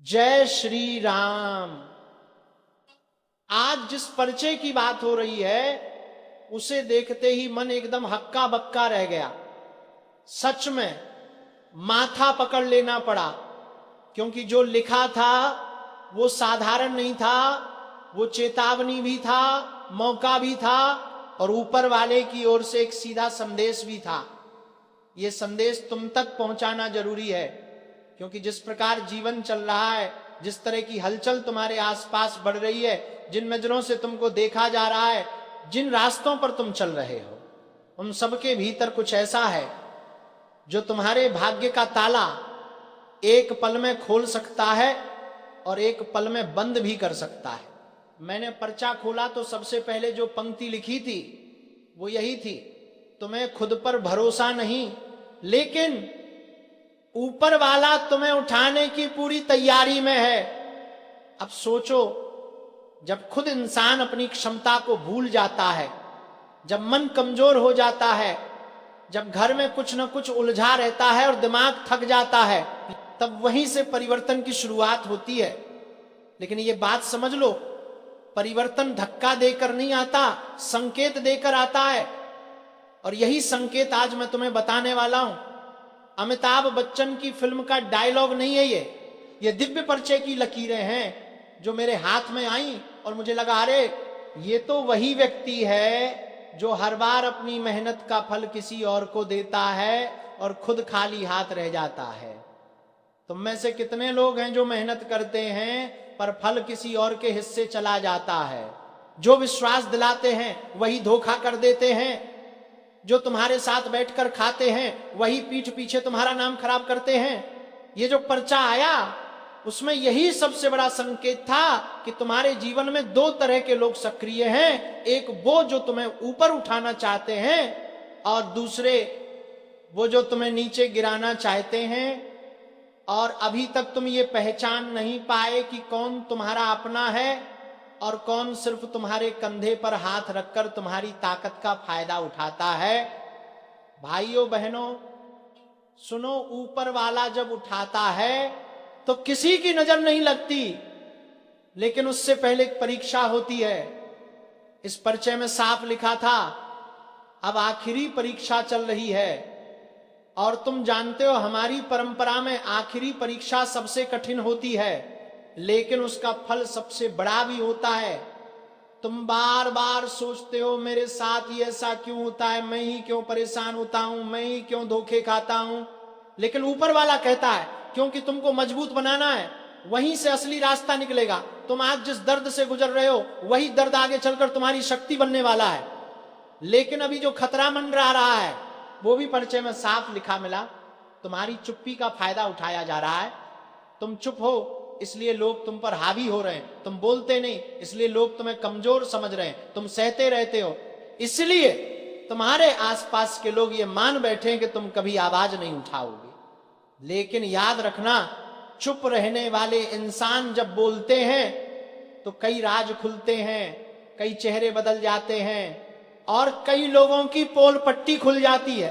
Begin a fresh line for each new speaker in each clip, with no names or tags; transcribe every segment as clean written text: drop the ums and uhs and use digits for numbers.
जय श्री राम। आज जिस परिचय की बात हो रही है उसे देखते ही मन एकदम हक्का बक्का रह गया। सच में माथा पकड़ लेना पड़ा, क्योंकि जो लिखा था वो साधारण नहीं था, वो चेतावनी भी था, मौका भी था और ऊपर वाले की ओर से एक सीधा संदेश भी था। ये संदेश तुम तक पहुंचाना जरूरी है, क्योंकि जिस प्रकार जीवन चल रहा है, जिस तरह की हलचल तुम्हारे आसपास बढ़ रही है, जिन नजरों से तुमको देखा जा रहा है, जिन रास्तों पर तुम चल रहे हो, उन सबके भीतर कुछ ऐसा है जो तुम्हारे भाग्य का ताला एक पल में खोल सकता है और एक पल में बंद भी कर सकता है। मैंने पर्चा खोला तो सबसे पहले जो पंक्ति लिखी थी वो यही थी, तुम्हें खुद पर भरोसा नहीं, लेकिन ऊपर वाला तुम्हें उठाने की पूरी तैयारी में है। अब सोचो, जब खुद इंसान अपनी क्षमता को भूल जाता है, जब मन कमजोर हो जाता है, जब घर में कुछ न कुछ उलझा रहता है और दिमाग थक जाता है, तब वहीं से परिवर्तन की शुरुआत होती है। लेकिन ये बात समझ लो, परिवर्तन धक्का देकर नहीं आता, संकेत देकर आता है। और यही संकेत आज मैं तुम्हें बताने वाला हूं। अमिताभ बच्चन की फिल्म का डायलॉग नहीं है ये दिव्य परिचय की लकीरें हैं जो मेरे हाथ में आई और मुझे लगा, अरे ये तो वही व्यक्ति है जो हर बार अपनी मेहनत का फल किसी और को देता है और खुद खाली हाथ रह जाता है। तुम में से कितने लोग हैं जो मेहनत करते हैं पर फल किसी और के हिस्से चला जाता है? जो विश्वास दिलाते हैं वही धोखा कर देते हैं, जो तुम्हारे साथ बैठकर खाते हैं वही पीठ पीछे तुम्हारा नाम खराब करते हैं। ये जो पर्चा आया उसमें यही सबसे बड़ा संकेत था कि तुम्हारे जीवन में दो तरह के लोग सक्रिय हैं, एक वो जो तुम्हें ऊपर उठाना चाहते हैं और दूसरे वो जो तुम्हें नीचे गिराना चाहते हैं। और अभी तक तुम ये पहचान नहीं पाए कि कौन तुम्हारा अपना है और कौन सिर्फ तुम्हारे कंधे पर हाथ रखकर तुम्हारी ताकत का फायदा उठाता है। भाइयों बहनों सुनो, ऊपर वाला जब उठाता है तो किसी की नजर नहीं लगती, लेकिन उससे पहले एक परीक्षा होती है। इस परिचय में साफ लिखा था, अब आखिरी परीक्षा चल रही है। और तुम जानते हो हमारी परंपरा में आखिरी परीक्षा सबसे कठिन होती है, लेकिन उसका फल सबसे बड़ा भी होता है। तुम बार बार सोचते हो मेरे साथ ही ऐसा क्यों होता है, मैं ही क्यों परेशान होता हूं, मैं ही क्यों धोखे खाता हूं। लेकिन ऊपर वाला कहता है क्योंकि तुमको मजबूत बनाना है, वहीं से असली रास्ता निकलेगा। तुम आज जिस दर्द से गुजर रहे हो वही दर्द आगे चलकर तुम्हारी शक्ति बनने वाला है। लेकिन अभी जो खतरा मंडरा रहा है वो भी परिचय में साफ लिखा मिला, तुम्हारी चुप्पी का फायदा उठाया जा रहा है। तुम चुप हो इसलिए लोग तुम पर हावी हो रहे हैं, तुम बोलते नहीं इसलिए लोग तुम्हें कमजोर समझ रहे हैं, तुम सहते रहते हो इसलिए तुम्हारे आसपास के लोग ये मान बैठे हैं कि तुम कभी आवाज नहीं उठाओगे। लेकिन याद रखना, चुप रहने वाले इंसान जब बोलते हैं तो कई राज खुलते हैं, कई चेहरे बदल जाते हैं और कई लोगों की पोल पट्टी खुल जाती है।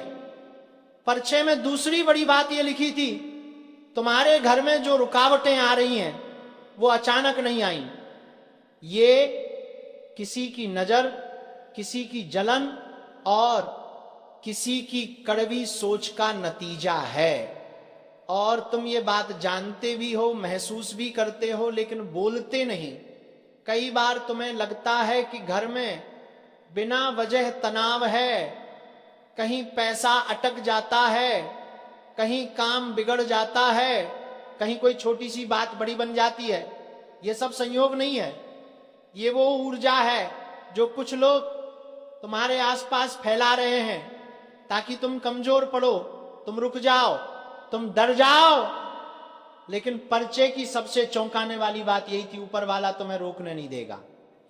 परिचय में दूसरी बड़ी बात यह लिखी थी, तुम्हारे घर में जो रुकावटें आ रही हैं वो अचानक नहीं आई, ये किसी की नजर, किसी की जलन और किसी की कड़वी सोच का नतीजा है। और तुम ये बात जानते भी हो, महसूस भी करते हो, लेकिन बोलते नहीं। कई बार तुम्हें लगता है कि घर में बिना वजह तनाव है, कहीं पैसा अटक जाता है, कहीं काम बिगड़ जाता है, कहीं कोई छोटी सी बात बड़ी बन जाती है। ये सब संयोग नहीं है, ये वो ऊर्जा है जो कुछ लोग तुम्हारे आसपास फैला रहे हैं ताकि तुम कमजोर पड़ो, तुम रुक जाओ, तुम डर जाओ। लेकिन परिचय की सबसे चौंकाने वाली बात यही थी, ऊपर वाला तुम्हें रोकने नहीं देगा।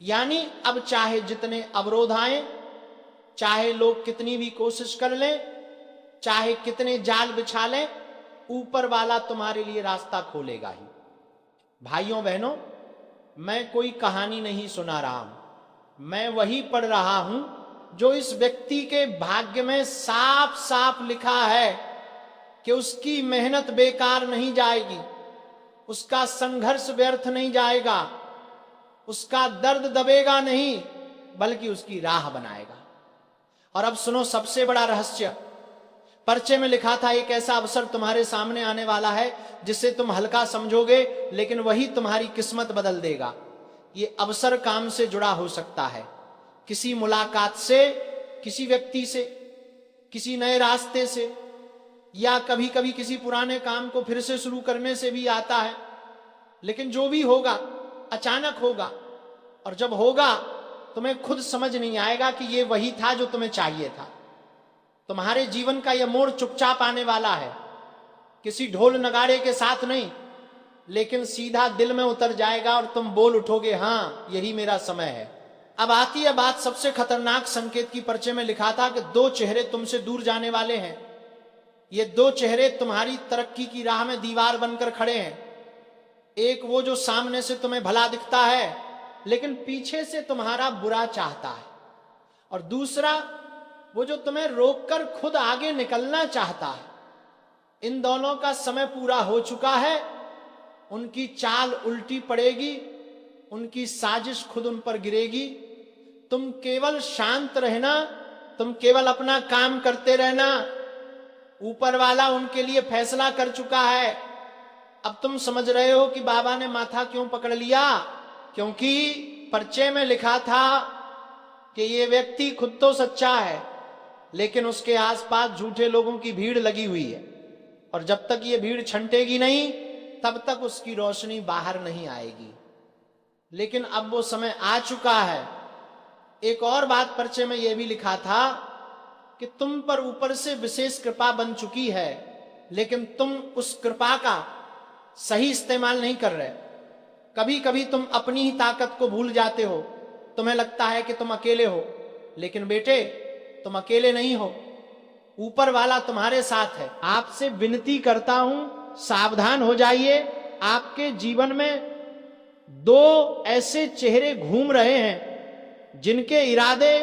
यानी अब चाहे जितने अवरोध आए, चाहे लोग कितनी भी कोशिश कर लें, चाहे कितने जाल बिछा लें, ऊपर वाला तुम्हारे लिए रास्ता खोलेगा ही। भाइयों बहनों, मैं कोई कहानी नहीं सुना रहा हूं, मैं वही पढ़ रहा हूं जो इस व्यक्ति के भाग्य में साफ साफ लिखा है कि उसकी मेहनत बेकार नहीं जाएगी, उसका संघर्ष व्यर्थ नहीं जाएगा, उसका दर्द दबेगा नहीं, बल्कि उसकी राह बनाएगा। और अब सुनो सबसे बड़ा रहस्य। पर्चे में लिखा था एक ऐसा अवसर तुम्हारे सामने आने वाला है जिसे तुम हल्का समझोगे, लेकिन वही तुम्हारी किस्मत बदल देगा। ये अवसर काम से जुड़ा हो सकता है, किसी मुलाकात से, किसी व्यक्ति से, किसी नए रास्ते से, या कभी कभी किसी पुराने काम को फिर से शुरू करने से भी आता है। लेकिन जो भी होगा अचानक होगा, और जब होगा तुम्हें खुद समझ नहीं आएगा कि ये वही था जो तुम्हें चाहिए था। तुम्हारे जीवन का यह मोड़ चुपचाप आने वाला है, किसी ढोल नगाड़े के साथ नहीं, लेकिन सीधा दिल में उतर जाएगा और तुम बोल उठोगे, हां यही मेरा समय है। अब आती है बात सबसे खतरनाक संकेत की। पर्चे में लिखा था कि दो चेहरे तुमसे दूर जाने वाले हैं। ये दो चेहरे तुम्हारी तरक्की की राह में दीवार बनकर खड़े हैं। एक वो जो सामने से तुम्हें भला दिखता है लेकिन पीछे से तुम्हारा बुरा चाहता है, और दूसरा वो जो तुम्हें रोककर खुद आगे निकलना चाहता है। इन दोनों का समय पूरा हो चुका है, उनकी चाल उल्टी पड़ेगी, उनकी साजिश खुद उन पर गिरेगी। तुम केवल शांत रहना, तुम केवल अपना काम करते रहना। ऊपर वाला उनके लिए फैसला कर चुका है। अब तुम समझ रहे हो कि बाबा ने माथा क्यों पकड़ लिया, क्योंकि पर्चे में लिखा था कि ये व्यक्ति खुद तो सच्चा है, लेकिन उसके आसपास झूठे लोगों की भीड़ लगी हुई है, और जब तक ये भीड़ छंटेगी नहीं तब तक उसकी रोशनी बाहर नहीं आएगी। लेकिन अब वो समय आ चुका है। एक और बात पर्चे में यह भी लिखा था कि तुम पर ऊपर से विशेष कृपा बन चुकी है, लेकिन तुम उस कृपा का सही इस्तेमाल नहीं कर रहे। कभी कभी तुम अपनी ही ताकत को भूल जाते हो। तुम्हें लगता है कि तुम अकेले हो, लेकिन बेटे तुम अकेले नहीं हो, ऊपर वाला तुम्हारे साथ है। आपसे विनती करता हूं, सावधान हो जाइए। आपके जीवन में दो ऐसे चेहरे घूम रहे हैं जिनके इरादे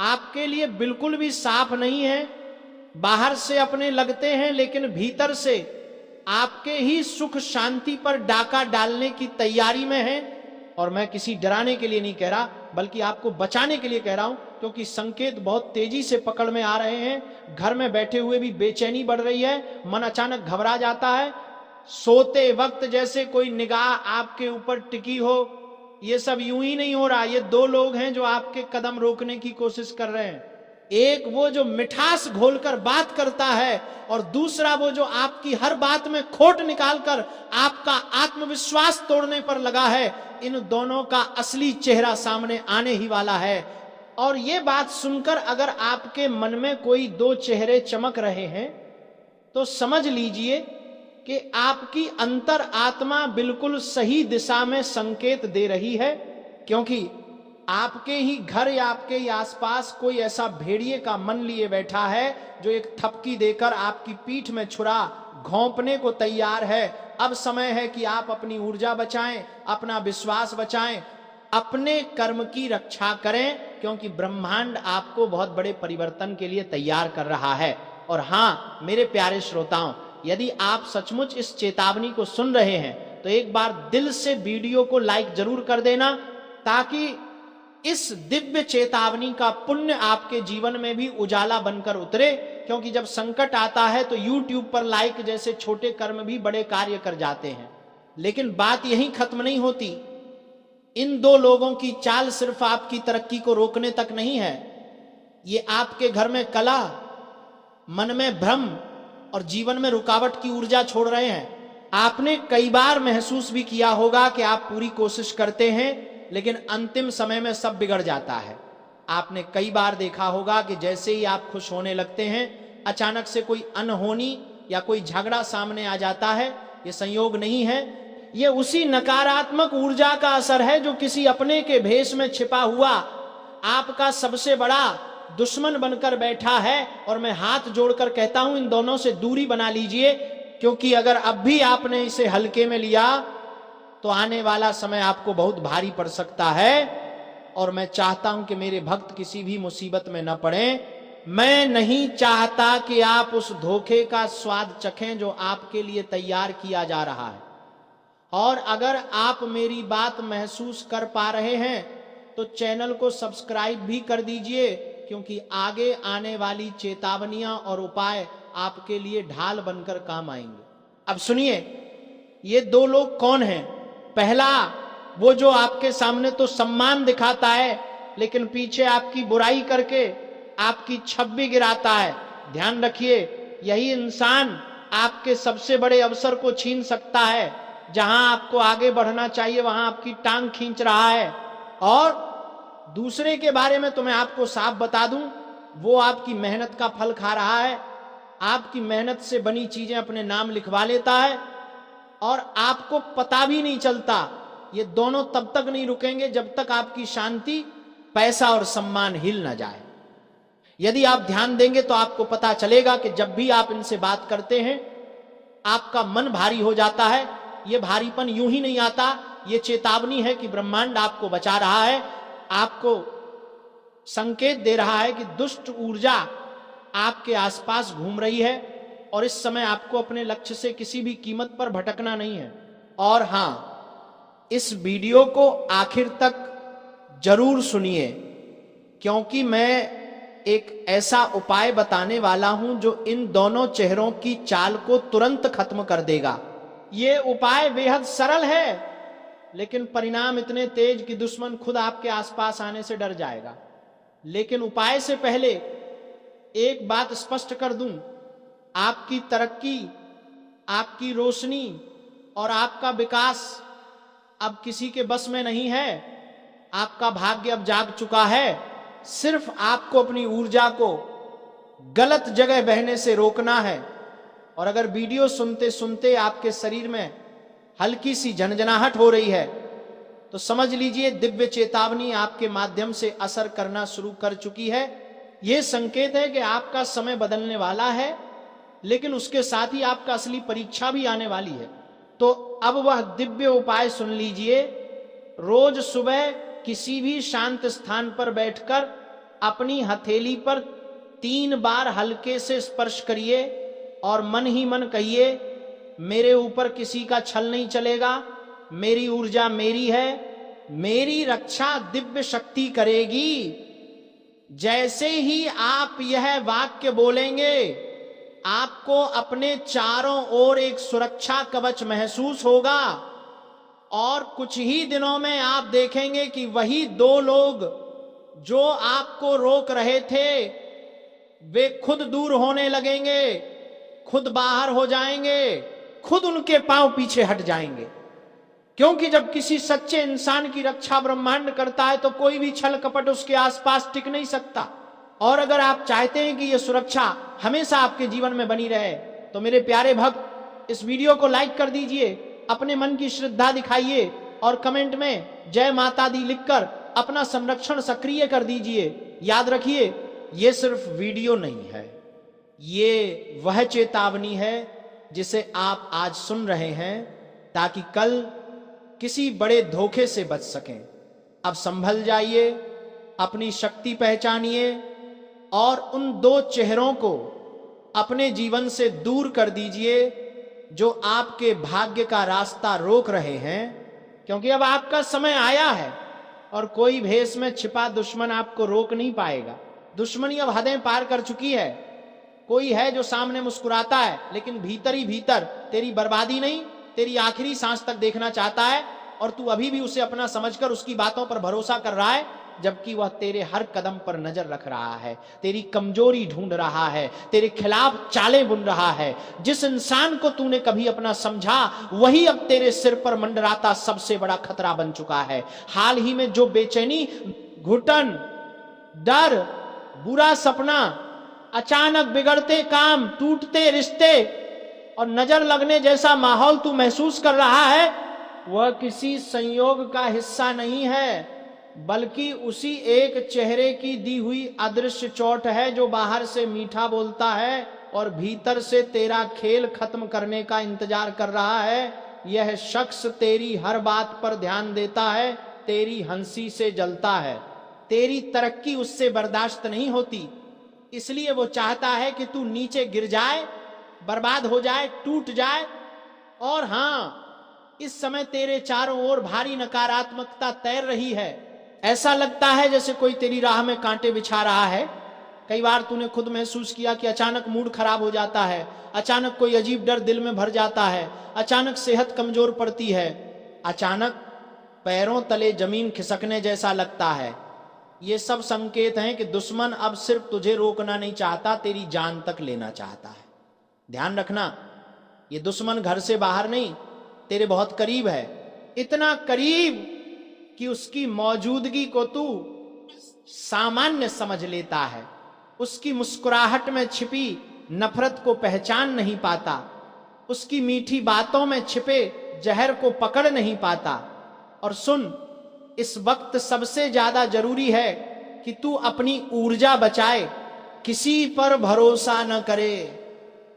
आपके लिए बिल्कुल भी साफ नहीं है। बाहर से अपने लगते हैं, लेकिन भीतर से आपके ही सुख शांति पर डाका डालने की तैयारी में है। और मैं किसी डराने के लिए नहीं कह रहा, बल्कि आपको बचाने के लिए कह रहा हूं, क्योंकि संकेत बहुत तेजी से पकड़ में आ रहे हैं। घर में बैठे हुए भी बेचैनी बढ़ रही है, मन अचानक घबरा जाता है, सोते वक्त जैसे कोई निगाह आपके ऊपर टिकी हो। ये सब यूं ही नहीं हो रहा। ये दो लोग हैं जो आपके कदम रोकने की कोशिश कर रहे हैं। एक वो जो मिठास घोलकर बात करता है, और दूसरा वो जो आपकी हर बात में खोट निकालकर आपका आत्मविश्वास तोड़ने पर लगा है। इन दोनों का असली चेहरा सामने आने ही वाला है। और ये बात सुनकर अगर आपके मन में कोई दो चेहरे चमक रहे हैं तो समझ लीजिए कि आपकी अंतर आत्मा बिल्कुल सही दिशा में संकेत दे रही है, क्योंकि आपके ही घर या आपके ही आसपास कोई ऐसा भेड़िए का मन लिए बैठा है जो एक थपकी देकर आपकी पीठ में छुरा घोंपने को तैयार है। अब समय है कि आप अपनी ऊर्जा बचाएं, अपना विश्वास बचाएं, अपने कर्म की रक्षा करें, क्योंकि ब्रह्मांड आपको बहुत बड़े परिवर्तन के लिए तैयार कर रहा है। और हां मेरे प्यारे श्रोताओं, यदि आप सचमुच इस चेतावनी को सुन रहे हैं तो एक बार दिल से वीडियो को लाइक जरूर कर देना, ताकि इस दिव्य चेतावनी का पुण्य आपके जीवन में भी उजाला बनकर उतरे। क्योंकि जब संकट आता है तो YouTube पर लाइक जैसे छोटे कर्म भी बड़े कार्य कर जाते हैं। लेकिन बात यहीं खत्म नहीं होती। इन दो लोगों की चाल सिर्फ आपकी तरक्की को रोकने तक नहीं है, ये आपके घर में कला, मन में भ्रम और जीवन में रुकावट की ऊर्जा छोड़ रहे हैं। आपने कई बार महसूस भी किया होगा कि आप पूरी कोशिश करते हैं, लेकिन अंतिम समय में सब बिगड़ जाता है। आपने कई बार देखा होगा कि जैसे ही आप खुश होने लगते हैं, अचानक से कोई अनहोनी या कोई झगड़ा सामने आ जाता है। ये संयोग नहीं है, ये उसी नकारात्मक ऊर्जा का असर है जो किसी अपने के भेष में छिपा हुआ आपका सबसे बड़ा दुश्मन बनकर बैठा है। और मैं हाथ जोड़कर कहता हूं, इन दोनों से दूरी बना लीजिए, क्योंकि अगर अब भी आपने इसे हल्के में लिया तो आने वाला समय आपको बहुत भारी पड़ सकता है। और मैं चाहता हूं कि मेरे भक्त किसी भी मुसीबत में न पड़े। मैं नहीं चाहता कि आप उस धोखे का स्वाद चखें जो आपके लिए तैयार किया जा रहा है। और अगर आप मेरी बात महसूस कर पा रहे हैं तो चैनल को सब्सक्राइब भी कर दीजिए, क्योंकि आगे आने वाली चेतावनियां और उपाय आपके लिए ढाल बनकर काम आएंगे। अब सुनिए, ये दो लोग कौन हैं? पहला, वो जो आपके सामने तो सम्मान दिखाता है लेकिन पीछे आपकी बुराई करके आपकी छवि गिराता है। ध्यान रखिए, यही इंसान आपके सबसे बड़े अवसर को छीन सकता है। जहां आपको आगे बढ़ना चाहिए वहां आपकी टांग खींच रहा है। और दूसरे के बारे में तो मैं आपको साफ बता दूं, वो आपकी मेहनत का फल खा रहा है, आपकी मेहनत से बनी चीजें अपने नाम लिखवा लेता है और आपको पता भी नहीं चलता। ये दोनों तब तक नहीं रुकेंगे जब तक आपकी शांति, पैसा और सम्मान हिल ना जाए। यदि आप ध्यान देंगे तो आपको पता चलेगा कि जब भी आप इनसे बात करते हैं आपका मन भारी हो जाता है। ये भारीपन यूं ही नहीं आता, ये चेतावनी है कि ब्रह्मांड आपको बचा रहा है, आपको संकेत दे रहा है कि दुष्ट ऊर्जा आपके आसपास घूम रही है और इस समय आपको अपने लक्ष्य से किसी भी कीमत पर भटकना नहीं है। और हां, इस वीडियो को आखिर तक जरूर सुनिए, क्योंकि मैं एक ऐसा उपाय बताने वाला हूं जो इन दोनों चेहरों की चाल को तुरंत खत्म कर देगा। ये उपाय बेहद सरल है लेकिन परिणाम इतने तेज कि दुश्मन खुद आपके आसपास आने से डर जाएगा। लेकिन उपाय से पहले एक बात स्पष्ट कर दूं, आपकी तरक्की, आपकी रोशनी और आपका विकास अब किसी के बस में नहीं है। आपका भाग्य अब जाग चुका है। सिर्फ आपको अपनी ऊर्जा को गलत जगह बहने से रोकना है। और अगर वीडियो सुनते सुनते आपके शरीर में हल्की सी झनझनाहट हो रही है तो समझ लीजिए दिव्य चेतावनी आपके माध्यम से असर करना शुरू कर चुकी है। यह संकेत है कि आपका समय बदलने वाला है, लेकिन उसके साथ ही आपका असली परीक्षा भी आने वाली है। तो अब वह दिव्य उपाय सुन लीजिए। रोज सुबह किसी भी शांत स्थान पर बैठकर अपनी हथेली पर 3 बार हल्के से स्पर्श करिए और मन ही मन कहिए, मेरे ऊपर किसी का छल नहीं चलेगा, मेरी ऊर्जा मेरी है, मेरी रक्षा दिव्य शक्ति करेगी। जैसे ही आप यह वाक्य बोलेंगे आपको अपने चारों ओर एक सुरक्षा कवच महसूस होगा और कुछ ही दिनों में आप देखेंगे कि वही 2 लोग जो आपको रोक रहे थे वे खुद दूर होने लगेंगे, खुद बाहर हो जाएंगे, खुद उनके पांव पीछे हट जाएंगे। क्योंकि जब किसी सच्चे इंसान की रक्षा ब्रह्मांड करता है तो कोई भी छल कपट उसके आसपास टिक नहीं सकता। और अगर आप चाहते हैं कि यह सुरक्षा हमेशा आपके जीवन में बनी रहे तो मेरे प्यारे भक्त, इस वीडियो को लाइक कर दीजिए, अपने मन की श्रद्धा दिखाइए और कमेंट में जय माता दी लिखकर अपना संरक्षण सक्रिय कर दीजिए। याद रखिए, यह सिर्फ वीडियो नहीं है, ये वह चेतावनी है जिसे आप आज सुन रहे हैं ताकि कल किसी बड़े धोखे से बच सकें। अब संभल जाइए, अपनी शक्ति पहचानिए और उन 2 चेहरों को अपने जीवन से दूर कर दीजिए जो आपके भाग्य का रास्ता रोक रहे हैं। क्योंकि अब आपका समय आया है और कोई भेष में छिपा दुश्मन आपको रोक नहीं पाएगा। दुश्मनी अब हदें पार कर चुकी है। कोई है जो सामने मुस्कुराता है लेकिन भीतर ही भीतर तेरी बर्बादी नहीं, तेरी आखिरी सांस तक देखना चाहता है और तू अभी भी उसे अपना समझकर उसकी बातों पर भरोसा कर रहा है, जबकि वह तेरे हर कदम पर नजर रख रहा है, तेरी कमजोरी ढूंढ रहा है, तेरे खिलाफ चालें बुन रहा है। जिस इंसान को तूने कभी अपना समझा वही अब तेरे सिर पर मंडराता सबसे बड़ा खतरा बन चुका है। हाल ही में जो बेचैनी, घुटन, डर, बुरा सपना, अचानक बिगड़ते काम, टूटते रिश्ते और नजर लगने जैसा माहौल तू महसूस कर रहा है, वह किसी संयोग का हिस्सा नहीं है, बल्कि उसी एक चेहरे की दी हुई अदृश्य चोट है जो बाहर से मीठा बोलता है और भीतर से तेरा खेल खत्म करने का इंतजार कर रहा है। यह शख्स तेरी हर बात पर ध्यान देता है, तेरी हंसी से जलता है, तेरी तरक्की उससे बर्दाश्त नहीं होती, इसलिए वो चाहता है कि तू नीचे गिर जाए, बर्बाद हो जाए, टूट जाए। और हां, इस समय तेरे चारों ओर भारी नकारात्मकता तैर रही है। ऐसा लगता है जैसे कोई तेरी राह में कांटे बिछा रहा है। कई बार तूने खुद महसूस किया कि अचानक मूड खराब हो जाता है, अचानक कोई अजीब डर दिल में भर जाता है, अचानक सेहत कमजोर पड़ती है, अचानक पैरों तले जमीन खिसकने जैसा लगता है। ये सब संकेत हैं कि दुश्मन अब सिर्फ तुझे रोकना नहीं चाहता, तेरी जान तक लेना चाहता है। ध्यान रखना, ये दुश्मन घर से बाहर नहीं, तेरे बहुत करीब है। इतना करीब कि उसकी मौजूदगी को तू सामान्य समझ लेता है, उसकी मुस्कुराहट में छिपी नफरत को पहचान नहीं पाता, उसकी मीठी बातों में छिपे जहर को पकड़ नहीं पाता। और सुन, इस वक्त सबसे ज्यादा जरूरी है कि तू अपनी ऊर्जा बचाए, किसी पर भरोसा न करे,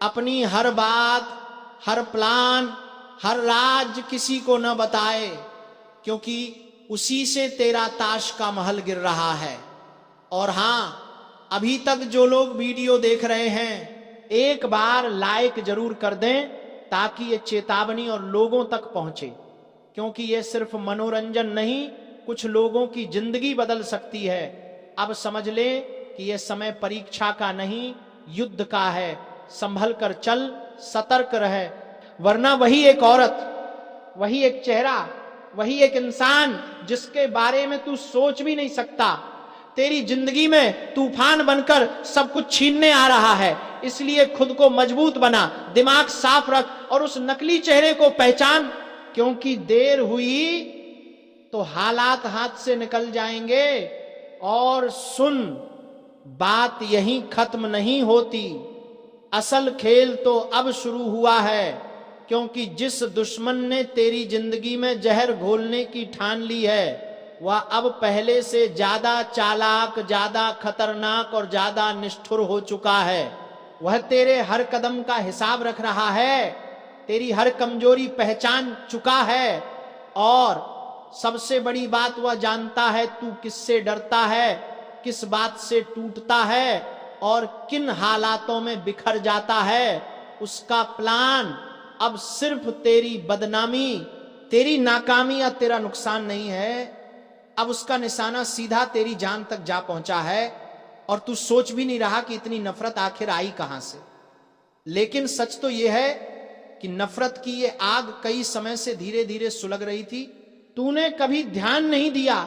अपनी हर बात, हर प्लान, हर राज किसी को न बताए, क्योंकि उसी से तेरा ताश का महल गिर रहा है। और हां, अभी तक जो लोग वीडियो देख रहे हैं, एक बार लाइक जरूर कर दें ताकि ये चेतावनी और लोगों तक पहुंचे, क्योंकि ये सिर्फ मनोरंजन नहीं, कुछ लोगों की जिंदगी बदल सकती है। अब समझ ले कि यह समय परीक्षा का नहीं, युद्ध का है। संभल कर चल, सतर्क रहे, वरना वही एक औरत, वही एक चेहरा, वही एक इंसान जिसके बारे में तू सोच भी नहीं सकता, तेरी जिंदगी में तूफान बनकर सब कुछ छीनने आ रहा है। इसलिए खुद को मजबूत बना, दिमाग साफ रख और उस नकली चेहरे को पहचान, क्योंकि देर हुई तो हालात हाथ से निकल जाएंगे। और सुन, बात यहीं खत्म नहीं होती, असल खेल तो अब शुरू हुआ है, क्योंकि जिस दुश्मन ने तेरी जिंदगी में जहर घोलने की ठान ली है, वह अब पहले से ज्यादा चालाक, ज्यादा खतरनाक और ज्यादा निष्ठुर हो चुका है। वह तेरे हर कदम का हिसाब रख रहा है, तेरी हर कमजोरी पहचान चुका है, और सबसे बड़ी बात वह जानता है तू किससे डरता है, किस बात से टूटता है और किन हालातों में बिखर जाता है। उसका प्लान अब सिर्फ तेरी बदनामी, तेरी नाकामी या तेरा नुकसान नहीं है, अब उसका निशाना सीधा तेरी जान तक जा पहुंचा है। और तू सोच भी नहीं रहा कि इतनी नफरत आखिर आई कहां से। लेकिन सच तो यह है कि नफरत की ये आग कई समय से धीरे धीरे सुलग रही थी। तूने कभी ध्यान नहीं दिया,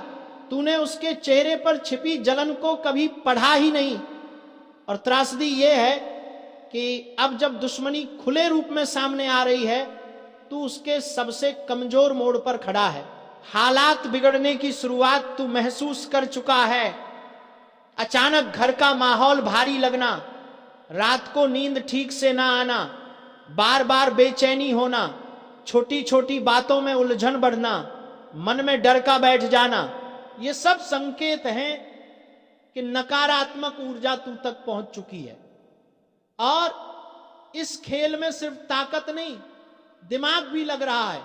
तूने उसके चेहरे पर छिपी जलन को कभी पढ़ा ही नहीं। और त्रासदी यह है कि अब जब दुश्मनी खुले रूप में सामने आ रही है, तू उसके सबसे कमजोर मोड़ पर खड़ा है। हालात बिगड़ने की शुरुआत तू महसूस कर चुका है। अचानक घर का माहौल भारी लगना, रात को नींद ठीक से ना आना, बार बार बेचैनी होना, छोटी छोटी बातों में उलझन बढ़ना, मन में डर का बैठ जाना, ये सब संकेत हैं कि नकारात्मक ऊर्जा तू तक पहुंच चुकी है। और इस खेल में सिर्फ ताकत नहीं, दिमाग भी लग रहा है।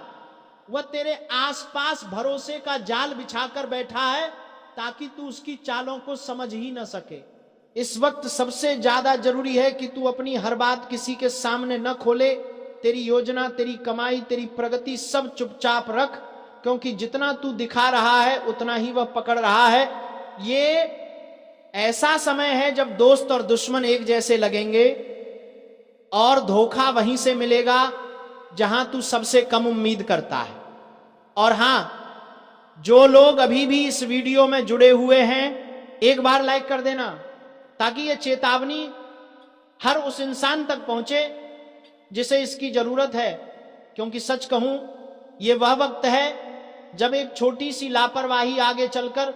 वह तेरे आसपास भरोसे का जाल बिछाकर बैठा है ताकि तू उसकी चालों को समझ ही न सके। इस वक्त सबसे ज्यादा जरूरी है कि तू अपनी हर बात किसी के सामने न खोले। तेरी योजना, तेरी कमाई, तेरी प्रगति सब चुपचाप रख, क्योंकि जितना तू दिखा रहा है उतना ही वह पकड़ रहा है। ये ऐसा समय है जब दोस्त और दुश्मन एक जैसे लगेंगे, और धोखा वहीं से मिलेगा जहां तू सबसे कम उम्मीद करता है। और हां, जो लोग अभी भी इस वीडियो में जुड़े हुए हैं, एक बार लाइक कर देना ताकि यह चेतावनी हर उस इंसान तक पहुंचे जिसे इसकी जरूरत है। क्योंकि सच कहूं, यह वह वक्त है जब एक छोटी सी लापरवाही आगे चलकर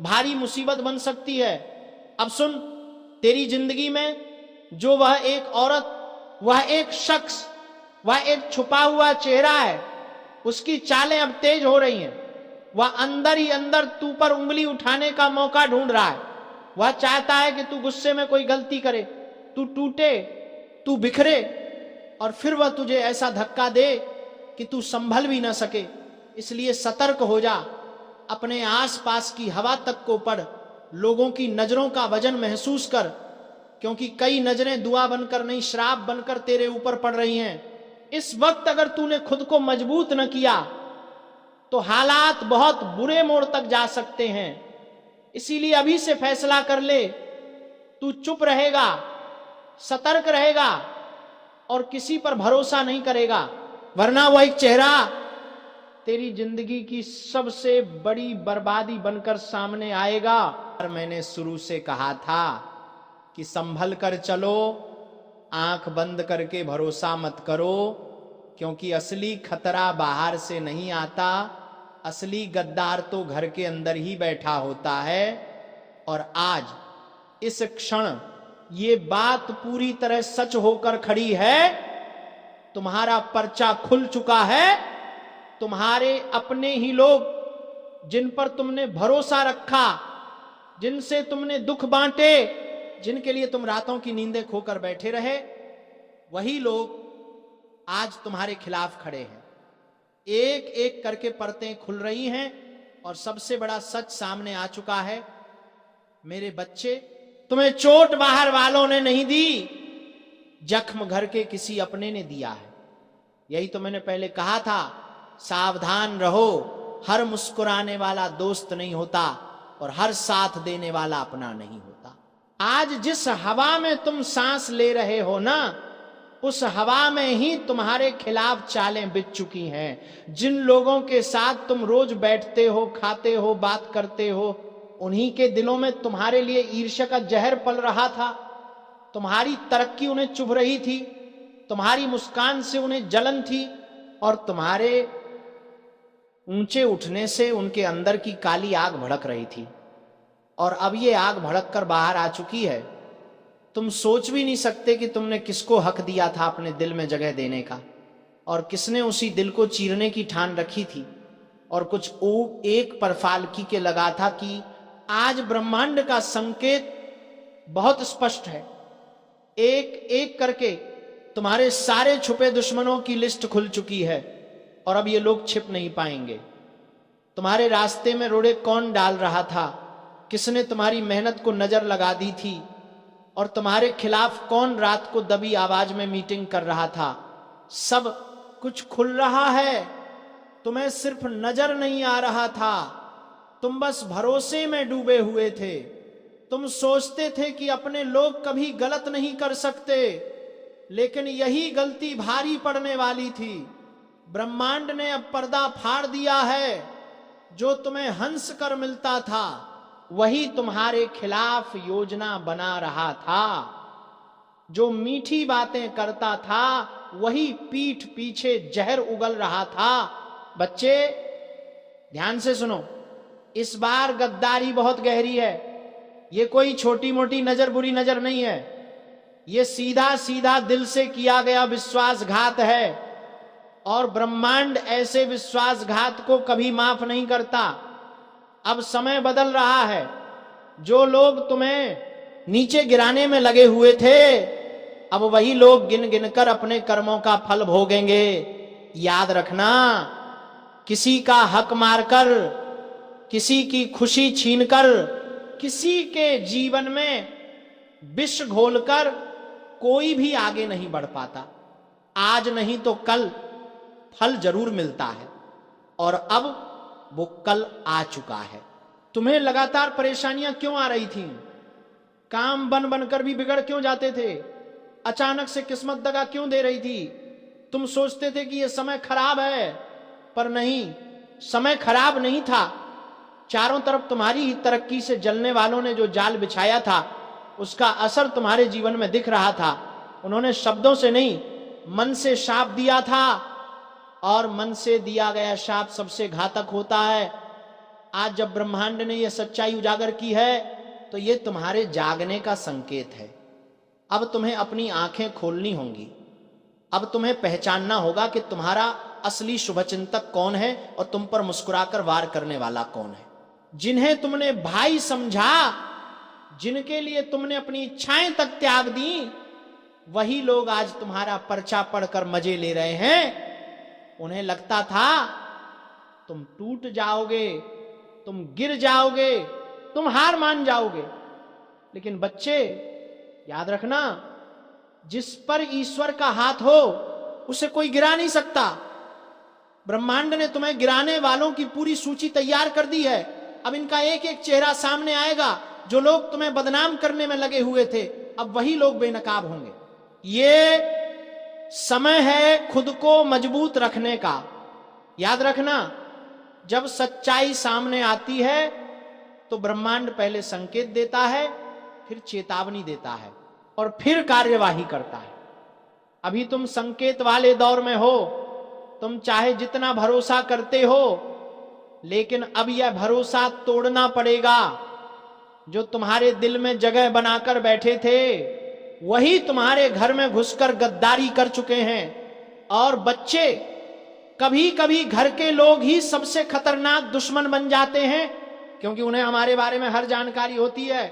भारी मुसीबत बन सकती है। अब सुन, तेरी जिंदगी में जो वह एक औरत, वह एक शख्स, वह एक छुपा हुआ चेहरा है, उसकी चालें अब तेज हो रही हैं। वह अंदर ही अंदर तू पर उंगली उठाने का मौका ढूंढ रहा है। वह चाहता है कि तू गुस्से में कोई गलती करे, तू टूटे, तू बिखरे, और फिर वह तुझे ऐसा धक्का दे कि तू संभल भी ना सके। इसलिए सतर्क हो जा, अपने आसपास की हवा तक को पढ़, लोगों की नजरों का वजन महसूस कर, क्योंकि कई नजरें दुआ बनकर नहीं श्राप बनकर तेरे ऊपर पड़ रही हैं। इस वक्त अगर तूने खुद को मजबूत न किया तो हालात बहुत बुरे मोड़ तक जा सकते हैं। इसीलिए अभी से फैसला कर ले, तू चुप रहेगा, सतर्क रहेगा और किसी पर भरोसा नहीं करेगा, वरना वह एक चेहरा तेरी जिंदगी की सबसे बड़ी बर्बादी बनकर सामने आएगा। और मैंने शुरू से कहा था कि संभल कर चलो, आंख बंद करके भरोसा मत करो, क्योंकि असली खतरा बाहर से नहीं आता, असली गद्दार तो घर के अंदर ही बैठा होता है। और आज इस क्षण ये बात पूरी तरह सच होकर खड़ी है। तुम्हारा पर्चा खुल चुका है। तुम्हारे अपने ही लोग जिन पर तुमने भरोसा रखा, जिनसे तुमने दुख बांटे, जिनके लिए तुम रातों की नींदें खोकर बैठे रहे, वही लोग आज तुम्हारे खिलाफ खड़े हैं। एक एक करके परतें खुल रही हैं और सबसे बड़ा सच सामने आ चुका है। मेरे बच्चे, तुम्हें चोट बाहर वालों ने नहीं दी, जख्म घर के किसी अपने ने दिया है। यही तो मैंने पहले कहा था, सावधान रहो, हर मुस्कुराने वाला दोस्त नहीं होता और हर साथ देने वाला अपना नहीं होता। आज जिस हवा में तुम सांस ले रहे हो ना, उस हवा में ही तुम्हारे खिलाफ चालें बिछ चुकी हैं। जिन लोगों के साथ तुम रोज बैठते हो, खाते हो, बात करते हो, उन्हीं के दिलों में तुम्हारे लिए ईर्ष्या का जहर पल रहा था। तुम्हारी तरक्की उन्हें चुभ रही थी, तुम्हारी मुस्कान से उन्हें जलन थी और तुम्हारे ऊंचे उठने से उनके अंदर की काली आग भड़क रही थी। और अब ये आग भड़क कर बाहर आ चुकी है। तुम सोच भी नहीं सकते कि तुमने किसको हक दिया था अपने दिल में जगह देने का, और किसने उसी दिल को चीरने की ठान रखी थी। और कुछ एक परफालकी के लगा था कि आज ब्रह्मांड का संकेत बहुत स्पष्ट है। एक एक करके तुम्हारे सारे छुपे दुश्मनों की लिस्ट खुल चुकी है और अब ये लोग छिप नहीं पाएंगे। तुम्हारे रास्ते में रोड़े कौन डाल रहा था, किसने तुम्हारी मेहनत को नजर लगा दी थी, और तुम्हारे खिलाफ कौन रात को दबी आवाज में मीटिंग कर रहा था, सब कुछ खुल रहा है। तुम्हें सिर्फ नजर नहीं आ रहा था, तुम बस भरोसे में डूबे हुए थे। तुम सोचते थे कि अपने लोग कभी गलत नहीं कर सकते, लेकिन यही गलती भारी पड़ने वाली थी। ब्रह्मांड ने अब पर्दा फाड़ दिया है। जो तुम्हें हंस कर मिलता था वही तुम्हारे खिलाफ योजना बना रहा था। जो मीठी बातें करता था वही पीठ पीछे जहर उगल रहा था। बच्चे, ध्यान से सुनो, इस बार गद्दारी बहुत गहरी है। ये कोई छोटी मोटी नजर, बुरी नजर नहीं है। ये सीधा सीधा दिल से किया गया विश्वासघात है, और ब्रह्मांड ऐसे विश्वासघात को कभी माफ नहीं करता। अब समय बदल रहा है। जो लोग तुम्हें नीचे गिराने में लगे हुए थे, अब वही लोग गिन गिन कर अपने कर्मों का फल भोगेंगे। याद रखना, किसी का हक मारकर, किसी की खुशी छीनकर, किसी के जीवन में विष घोलकर कोई भी आगे नहीं बढ़ पाता। आज नहीं तो कल फल जरूर मिलता है, और अब वो कल आ चुका है। तुम्हें लगातार परेशानियां क्यों आ रही थीं? काम बन बनकर भी बिगड़ क्यों जाते थे? अचानक से किस्मत दगा क्यों दे रही थी? तुम सोचते थे कि ये समय खराब है, पर नहीं, समय खराब नहीं था। चारों तरफ तुम्हारी ही तरक्की से जलने वालों ने जो जाल बिछाया था, उसका असर तुम्हारे जीवन में दिख रहा था। उन्होंने शब्दों से नहीं, मन से शाप दिया था, और मन से दिया गया शाप सबसे घातक होता है। आज जब ब्रह्मांड ने यह सच्चाई उजागर की है, तो यह तुम्हारे जागने का संकेत है। अब तुम्हें अपनी आंखें खोलनी होंगी। अब तुम्हें पहचानना होगा कि तुम्हारा असली शुभचिंतक कौन है और तुम पर मुस्कुराकर वार करने वाला कौन है। जिन्हें तुमने भाई समझा, जिनके लिए तुमने अपनी इच्छाएं तक त्याग दी, वही लोग आज तुम्हारा पर्चा पढ़कर मजे ले रहे हैं। उन्हें लगता था तुम टूट जाओगे, तुम गिर जाओगे, तुम हार मान जाओगे। लेकिन बच्चे, याद रखना, जिस पर ईश्वर का हाथ हो उसे कोई गिरा नहीं सकता। ब्रह्मांड ने तुम्हें गिराने वालों की पूरी सूची तैयार कर दी है। अब इनका एक एक चेहरा सामने आएगा। जो लोग तुम्हें बदनाम करने में लगे हुए थे, अब वही लोग बेनकाब होंगे। ये समय है खुद को मजबूत रखने का। याद रखना, जब सच्चाई सामने आती है तो ब्रह्मांड पहले संकेत देता है, फिर चेतावनी देता है और फिर कार्यवाही करता है। अभी तुम संकेत वाले दौर में हो। तुम चाहे जितना भरोसा करते हो, लेकिन अब यह भरोसा तोड़ना पड़ेगा। जो तुम्हारे दिल में जगह बनाकर बैठे थे, वही तुम्हारे घर में घुसकर गद्दारी कर चुके हैं। और बच्चे, कभी कभी घर के लोग ही सबसे खतरनाक दुश्मन बन जाते हैं, क्योंकि उन्हें हमारे बारे में हर जानकारी होती है।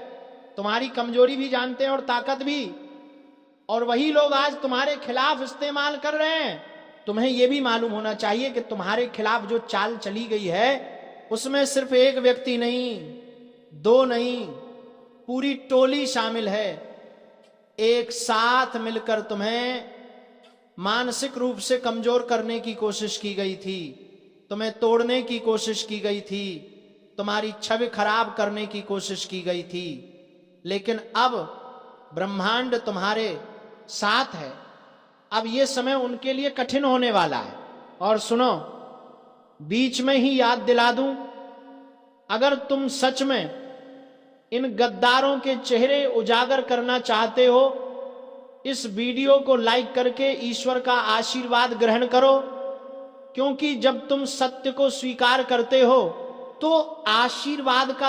तुम्हारी कमजोरी भी जानते हैं और ताकत भी। और वही लोग आज तुम्हारे खिलाफ इस्तेमाल कर रहे हैं। तुम्हें यह भी मालूम होना चाहिए कि तुम्हारे खिलाफ जो चाल चली गई है, उसमें सिर्फ एक व्यक्ति नहीं, दो नहीं, पूरी टोली शामिल है। एक साथ मिलकर तुम्हें मानसिक रूप से कमजोर करने की कोशिश की गई थी, तुम्हें तोड़ने की कोशिश की गई थी, तुम्हारी छवि खराब करने की कोशिश की गई थी। लेकिन अब ब्रह्मांड तुम्हारे साथ है। अब यह समय उनके लिए कठिन होने वाला है। और सुनो, बीच में ही याद दिला दूं, अगर तुम सच में इन गद्दारों के चेहरे उजागर करना चाहते हो, इस वीडियो को लाइक करके ईश्वर का आशीर्वाद ग्रहण करो। क्योंकि जब तुम सत्य को स्वीकार करते हो, तो आशीर्वाद का